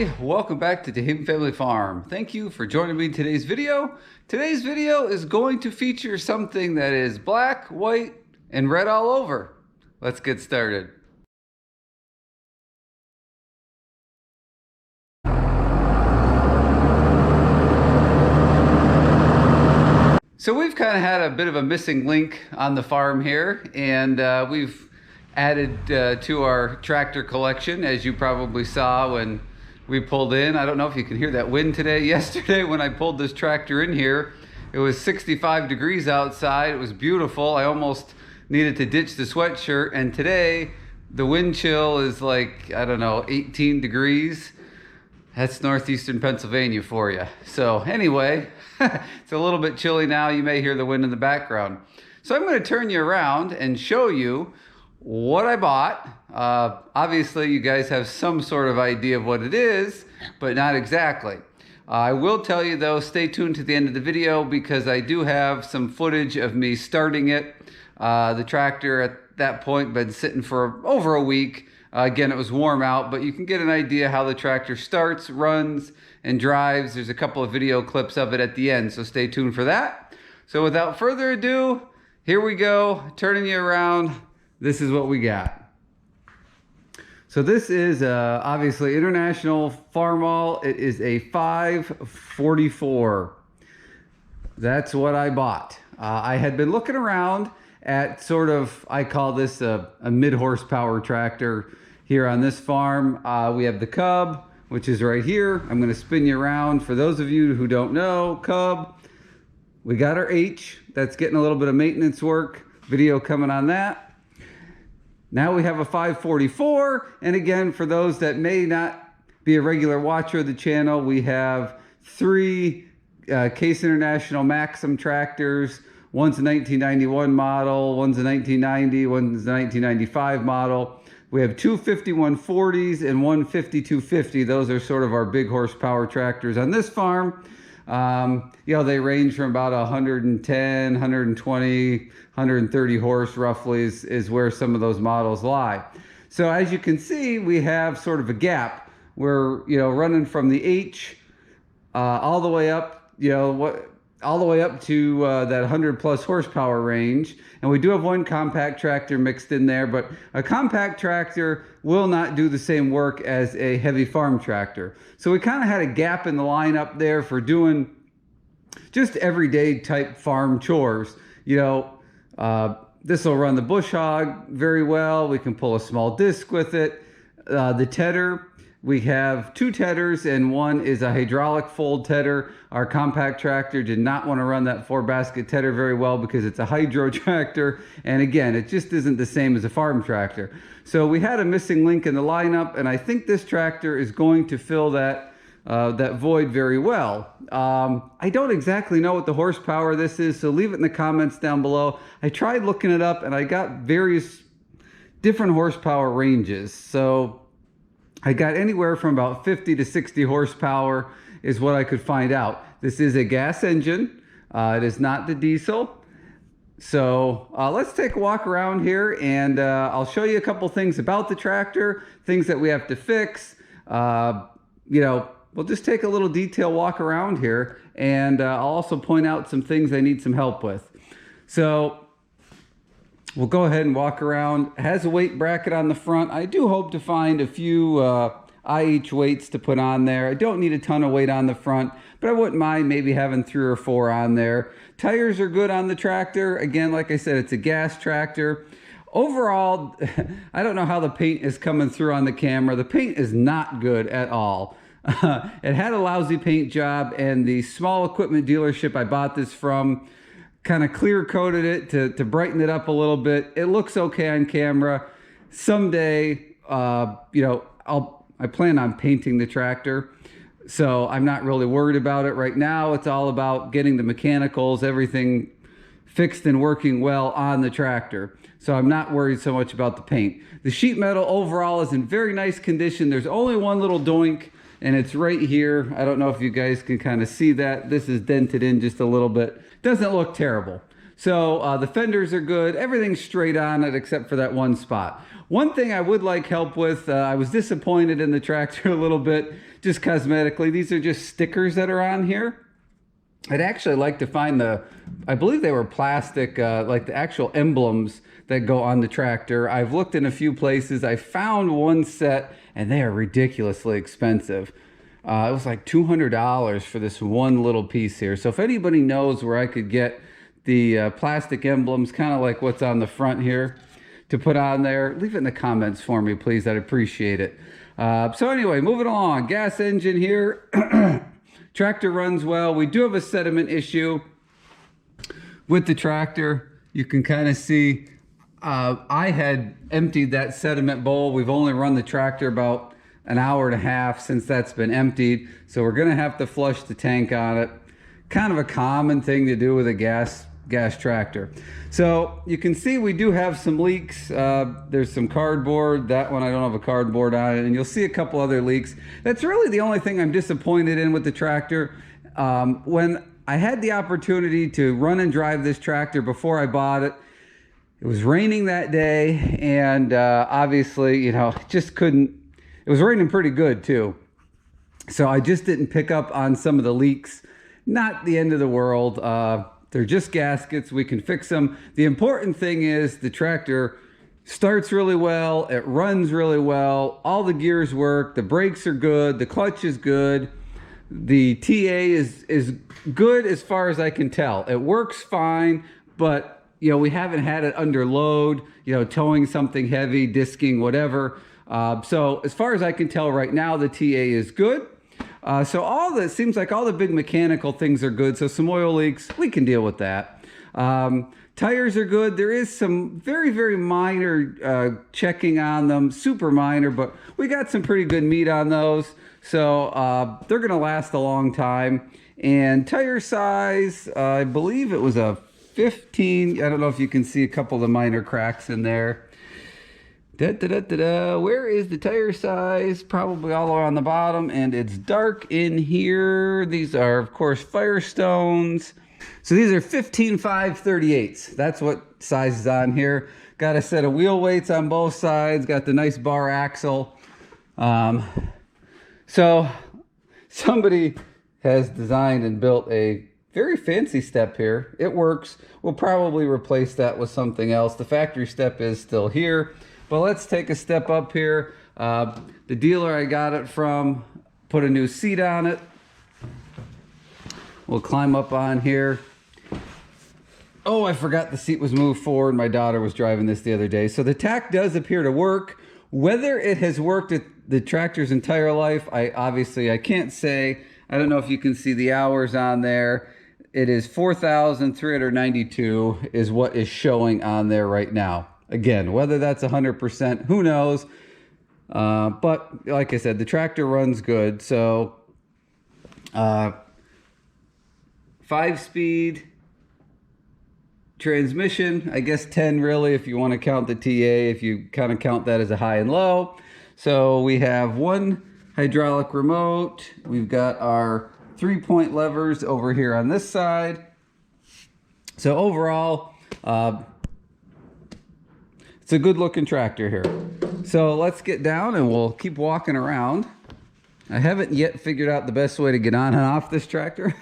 everybody, welcome back to Tahim Family Farm. Thank you for joining me in today's video. Today's video is going to feature something that is black, white, and red all over. Let's get started. So we've kind of had a bit of a missing link on the farm here, and we've added to our tractor collection, as you probably saw when we pulled in. I don't know if you can hear that wind today. Yesterday when I pulled this tractor in here, it was 65 degrees outside. It was beautiful. I almost needed to ditch the sweatshirt, and today the wind chill is like, I don't know, 18 degrees. That's northeastern Pennsylvania for you. So anyway, it's a little bit chilly now. You may hear the wind in the background. So I'm going to turn you around and show you what I bought. Obviously you guys have some sort of idea of what it is, but not exactly. I will tell you though, stay tuned to the end of the video because I do have some footage of me starting it. The tractor at that point been sitting for over a week. Again, it was warm out, but you can get an idea how the tractor starts, runs, and drives. There's a couple of video clips of it at the end, so stay tuned for that. So without further ado, here we go, turning you around. This is what we got. So this is obviously International Farmall. It is a 544. That's what I bought. I had been looking around at sort of, I call this a mid-horsepower tractor here on this farm. We have the Cub, which is right here. I'm going to spin you around. For those of you who don't know, Cub. We got our H. That's getting a little bit of maintenance work. Video coming on that. Now we have a 544, and again, for those that may not be a regular watcher of the channel, we have three Case International Maxim tractors. One's a 1991 model, one's a 1990, one's a 1995 model. We have two 5140s and one 5250. Those are sort of our big horsepower tractors on this farm. You know, they range from about 110, 120, 130 horse roughly is where some of those models lie. So as you can see, we have sort of a gap. We're, you know, running from the H all the way up, you know, all the way up to that 100 plus horsepower range. And we do have one compact tractor mixed in there, but a compact tractor will not do the same work as a heavy farm tractor. So we kind of had a gap in the lineup there for doing just everyday type farm chores. You know, this will run the bush hog very well. We can pull a small disc with it. The tedder, we have two tedders, and one is a hydraulic fold tedder. Our compact tractor did not want to run that 4-basket tedder very well because it's a hydro tractor. And again, it just isn't the same as a farm tractor. So we had a missing link in the lineup, and I think this tractor is going to fill that void very well. I don't exactly know what the horsepower this is, so leave it in the comments down below. I tried looking it up, and I got various different horsepower ranges. So I got anywhere from about 50 to 60 horsepower is what I could find out. This is a gas engine. It is not the diesel. So let's take a walk around here, and I'll show you a couple things about the tractor, things that we have to fix. You know, we'll just take a little detail walk around here, and I'll also point out some things I need some help with. So we'll go ahead and walk around. It has a weight bracket on the front. I do hope to find a few IH weights to put on there. I don't need a ton of weight on the front, but I wouldn't mind maybe having 3 or 4 on there. Tires are good on the tractor. Again, like I said, it's a gas tractor. Overall, I don't know how the paint is coming through on the camera. The paint is not good at all. It had a lousy paint job, and the small equipment dealership I bought this from kind of clear coated it to brighten it up a little bit. It looks okay on camera. Someday, you know, I plan on painting the tractor, so I'm not really worried about it right now. It's all about getting the mechanicals, everything fixed and working well on the tractor. So I'm not worried so much about the paint. The sheet metal overall is in very nice condition. There's only one little doink, and it's right here. I don't know if you guys can kind of see that. This is dented in just a little bit. Doesn't look terrible. So the fenders are good. Everything's straight on it except for that one spot. One thing I would like help with, I was disappointed in the tractor a little bit, just cosmetically. These are just stickers that are on here. I'd actually like to find I believe they were plastic, like the actual emblems that go on the tractor. I've looked in a few places. I found one set, and they are ridiculously expensive. It was like $200 for this one little piece here. So if anybody knows where I could get the plastic emblems, kind of like what's on the front here, to put on there, leave it in the comments for me, please. I'd appreciate it. So anyway, moving along. Gas engine here. Tractor runs well. We do have a sediment issue with the tractor. You can kind of see I had emptied that sediment bowl. We've only run the tractor about an hour and a half since that's been emptied. So we're going to have to flush the tank on it. Kind of a common thing to do with a gas tractor. So you can see we do have some leaks. There's some cardboard. That one I don't have a cardboard on it, and you'll see a couple other leaks. That's really the only thing I'm disappointed in with the tractor. When I had the opportunity to run and drive this tractor before I bought it, it was raining that day, and obviously, you know, just couldn't. It was raining pretty good too, so I just didn't pick up on some of the leaks. Not the end of the world. They're just gaskets. We can fix them. The important thing is the tractor starts really well. It runs really well. All the gears work. The brakes are good. The clutch is good. The TA is good as far as I can tell. It works fine, but you know, we haven't had it under load, you know, towing something heavy, disking, whatever. So as far as I can tell right now, the TA is good. So seems like all the big mechanical things are good. So some oil leaks, we can deal with that. Tires are good. There is some very, very minor checking on them, super minor, but we got some pretty good meat on those. So they're going to last a long time. And tire size, I believe it was a 15. I don't know if you can see a couple of the minor cracks in there. Where is the tire size? Probably all the way on the bottom, and it's dark in here. These are, of course, Firestones. So these are 15.5/38. That's what size is on here. Got a set of wheel weights on both sides. Got the nice bar axle. So somebody has designed and built a very fancy step here. It works. We'll probably replace that with something else. The factory step is still here. But let's take a step up here. The dealer I got it from put a new seat on it. We'll climb up on here. Oh, I forgot the seat was moved forward. My daughter was driving this the other day. So the tack does appear to work. Whether it has worked at the tractor's entire life, I can't say. I don't know if you can see the hours on there. It is 4,392 is what is showing on there right now. Again, whether that's 100%, who knows? But like I said, the tractor runs good. So 5-speed transmission, I guess 10 really if you want to count the TA, if you kind of count that as a high and low. So we have one hydraulic remote. We've got our 3-point levers over here on this side. So overall, it's a good looking tractor here. So let's get down and we'll keep walking around. I haven't yet figured out the best way to get on and off this tractor.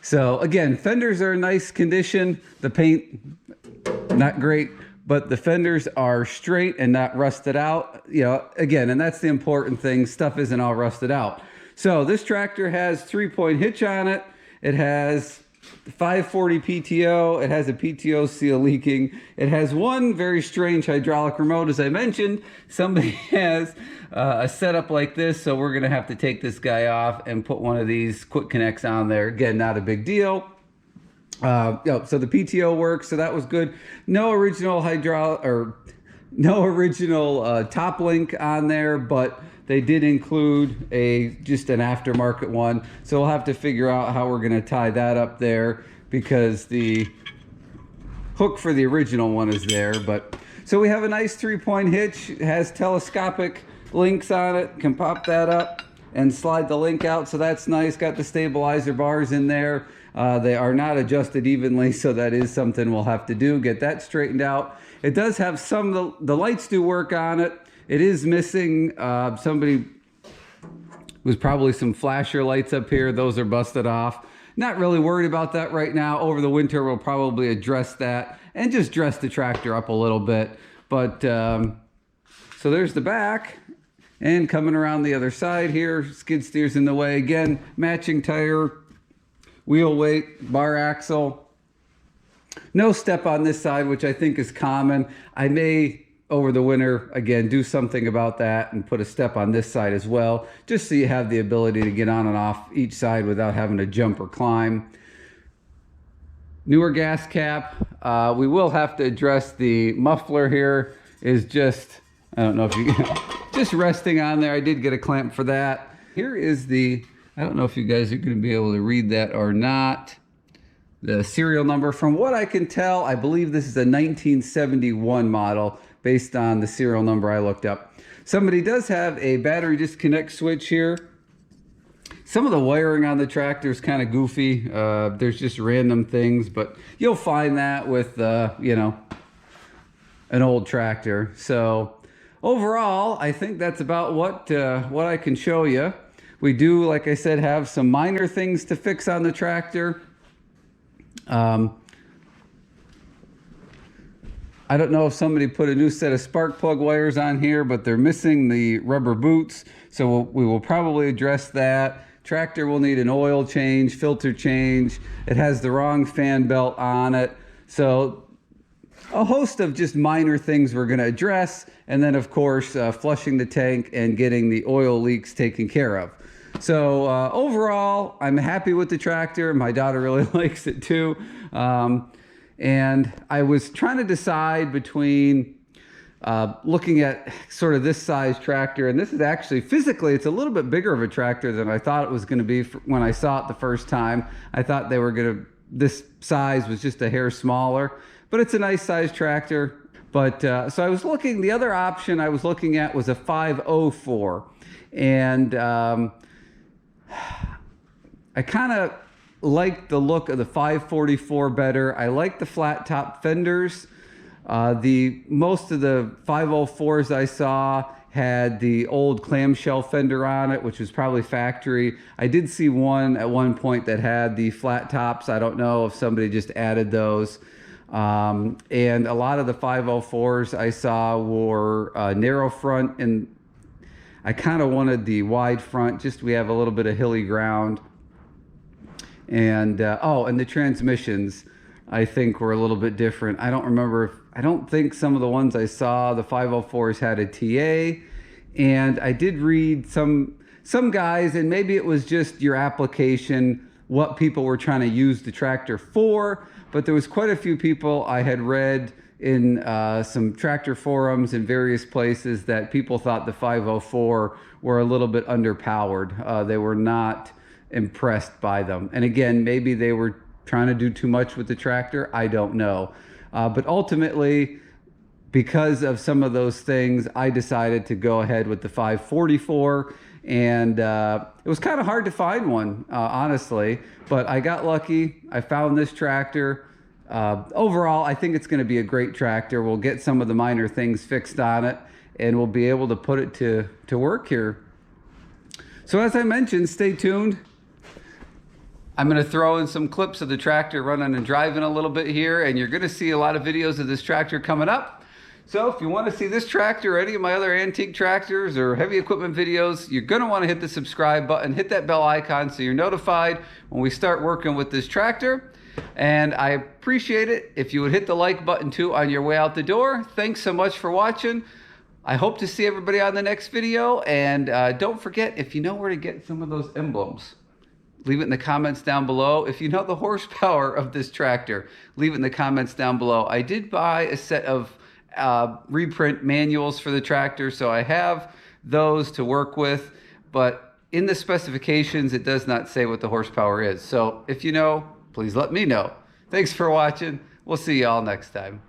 So again, fenders are in nice condition. The paint, not great, but the fenders are straight and not rusted out. You know, again, and that's the important thing. Stuff isn't all rusted out. So this tractor has 3-point hitch on it. It has 540 PTO. It has a PTO seal leaking. It has one very strange hydraulic remote. As I mentioned, somebody has a setup like this, so we're gonna have to take this guy off and put one of these quick connects on there. Again, not a big deal. So the PTO works, so that was good. No original top link on there, but they did include just an aftermarket one. So we'll have to figure out how we're gonna tie that up there because the hook for the original one is there. But so we have a nice 3-point hitch. It has telescopic links on it. Can pop that up and slide the link out. So that's nice. Got the stabilizer bars in there. They are not adjusted evenly, so that is something we'll have to do, get that straightened out. It does have some, the lights do work on it. It is missing, somebody was probably some flasher lights up here. Those are busted off. Not really worried about that right now. Over the winter, we'll probably address that and just dress the tractor up a little bit. But, so there's the back. And coming around the other side here, skid steer's in the way. Again, matching tire, wheel weight, bar axle. No step on this side, which I think is common. I may, over the winter, again, do something about that and put a step on this side as well, just so you have the ability to get on and off each side without having to jump or climb. Newer gas cap. We will have to address the muffler here. Is just, I don't know if you, just resting on there. I did get a clamp for that. Here is the, I don't know if you guys are going to be able to read that or not. The serial number. From what I can tell, I believe this is a 1971 model based on the serial number I looked up. Somebody does have a battery disconnect switch here. Some of the wiring on the tractor is kind of goofy. There's just random things, but you'll find that with, you know, an old tractor. So overall, I think that's about what I can show you. We do, like I said, have some minor things to fix on the tractor. I don't know if somebody put a new set of spark plug wires on here, but they're missing the rubber boots. So we will probably address that. Tractor will need an oil change, filter change. It has the wrong fan belt on it. So a host of just minor things we're going to address. And then, of course, flushing the tank and getting the oil leaks taken care of. So overall, I'm happy with the tractor. My daughter really likes it too. And I was trying to decide between looking at sort of this size tractor, and this is actually physically, it's a little bit bigger of a tractor than I thought it was going to be when I saw it the first time. I thought they were going to, this size was just a hair smaller, but it's a nice size tractor. But so I was looking, the other option I was looking at was a 504, and I kind of like the look of the 544 better. I like the flat top fenders. Most of the 504s I saw had the old clamshell fender on it, which was probably factory. I did see one at one point that had the flat tops. I don't know if somebody just added those. And a lot of the 504s I saw were narrow front, and I kind of wanted the wide front, just we have a little bit of hilly ground. And and the transmissions I think were a little bit different. I don't remember, I don't think some of the ones I saw, the 504s had a TA, and I did read some guys, and maybe it was just your application, what people were trying to use the tractor for, but there was quite a few people I had read in some tractor forums in various places that people thought the 504 were a little bit underpowered. They were not impressed by them. And again, maybe they were trying to do too much with the tractor. I don't know. But ultimately, because of some of those things, I decided to go ahead with the 544. And it was kind of hard to find one, honestly, but I got lucky. I found this tractor. Overall, I think it's going to be a great tractor. We'll get some of the minor things fixed on it, and we'll be able to put it to work here. So as I mentioned, stay tuned. I'm going to throw in some clips of the tractor running and driving a little bit here, and you're going to see a lot of videos of this tractor coming up. So if you want to see this tractor or any of my other antique tractors or heavy equipment videos, you're going to want to hit the subscribe button, hit that bell icon so you're notified when we start working with this tractor. And I appreciate it if you would hit the like button too on your way out the door. Thanks so much for watching. I hope to see everybody on the next video. And don't forget, if you know where to get some of those emblems, leave it in the comments down below. If you know the horsepower of this tractor, leave it in the comments down below. I did buy a set of reprint manuals for the tractor, so I have those to work with, but in the specifications, it does not say what the horsepower is. So if you know, please let me know. Thanks for watching. We'll see y'all next time.